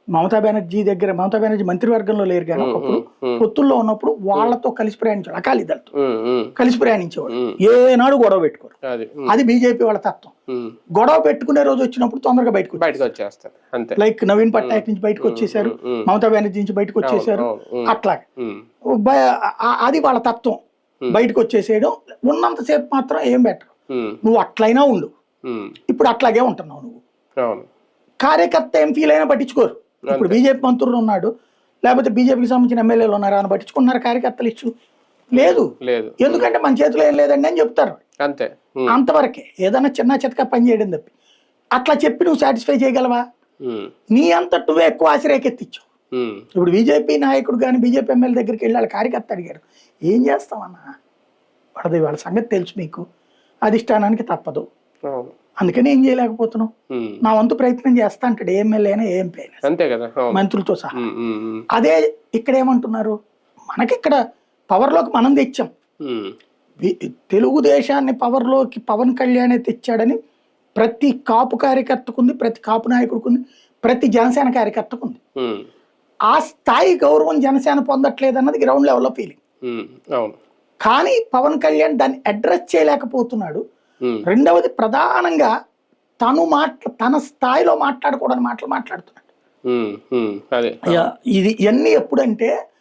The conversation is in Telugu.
మమతా బెనర్జీ మంత్రివర్గంలో లేరు కానీ ఒకప్పుడు పొత్తుల్లో ఉన్నప్పుడు వాళ్ళతో కలిసి ప్రయాణించాడు, అకాలీదళతో కలిసి ప్రయాణించేవాడు, ఏనాడు గొడవ పెట్టుకోరు. అది బీజేపీ వాళ్ళ తత్వం. గొడవ పెట్టుకునే రోజు వచ్చినప్పుడు తొందరగా బయటకు వచ్చేస్తారు. లైక్ నవీన్ పట్నాయక్ నుంచి బయటకు వచ్చేసారు, మమతా బెనర్జీ నుంచి బయటకు వచ్చేసారు, అట్లాగే అది వాళ్ళ తత్వం. బయటకు వచ్చేసేయడం, ఉన్నంతసేపు మాత్రం ఏం బెటర్, నువ్వు అట్లయినా ఉండు. ఇప్పుడు అట్లాగే ఉంటున్నావు నువ్వు. కార్యకర్త ఏం ఫీల్ అయినా పట్టించుకోరు. ఇప్పుడు బీజేపీ మంత్రులు ఉన్నాడు, లేకపోతే బీజేపీకి సంబంధించిన ఎమ్మెల్యేలు ఉన్నారు, అని పట్టించుకున్నారు కార్యకర్తలు ఇచ్చు లేదు. ఎందుకంటే మన చేతిలో ఏం లేదండి అని చెప్తారు, అంతే. అంతవరకే. ఏదైనా చిన్న చితక పని చేయడం తప్పి అట్లా చెప్పి నువ్వు సాటిస్ఫై చేయగలవా? నీ అంతట నువ్వే ఎక్కువ ఆశ్రయకెత్తిచ్చావు. ఇప్పుడు బీజేపీ నాయకుడు కానీ బీజేపీ ఎమ్మెల్యే దగ్గరికి వెళ్ళి వాళ్ళ కార్యకర్త అడిగారు, ఏం చేస్తామన్నా, వాళ్ళ సంగతి తెలుసు మీకు, అధిష్టానానికి తప్పదు, అందుకని ఏం చేయలేకపోతున్నావు, నా వంతు ప్రయత్నం చేస్తా అంటాడు ఏ ఎమ్మెల్యే అయినా ఏ ఎంపీ అయినా, అంతే కదా, మంత్రులతో సహా. అదే ఇక్కడ ఏమంటున్నారు, మనకిక్కడ పవర్లోకి మనం తెచ్చాం, తెలుగుదేశాన్ని పవర్లోకి పవన్ కళ్యాణ్ తెచ్చాడని ప్రతి కాపు కార్యకర్తకు ఉంది, ప్రతి కాపు నాయకుడికి ఉంది, ప్రతి జనసేన కార్యకర్తకు ఉంది. ఆ స్థాయి గౌరవం జనసేన పొందట్లేదు అన్నది గ్రౌండ్ లెవెల్లో ఫీలింగ్. కానీ పవన్ కళ్యాణ్ దాన్ని అడ్రస్ చేయలేకపోతున్నాడు. రెండవది ప్రధానంగా తన స్థాయిలో మాట్లాడకూడని మాటలు మాట్లాడుతున్నాడు. ఇది ఇవన్నీ ఎప్పుడంటే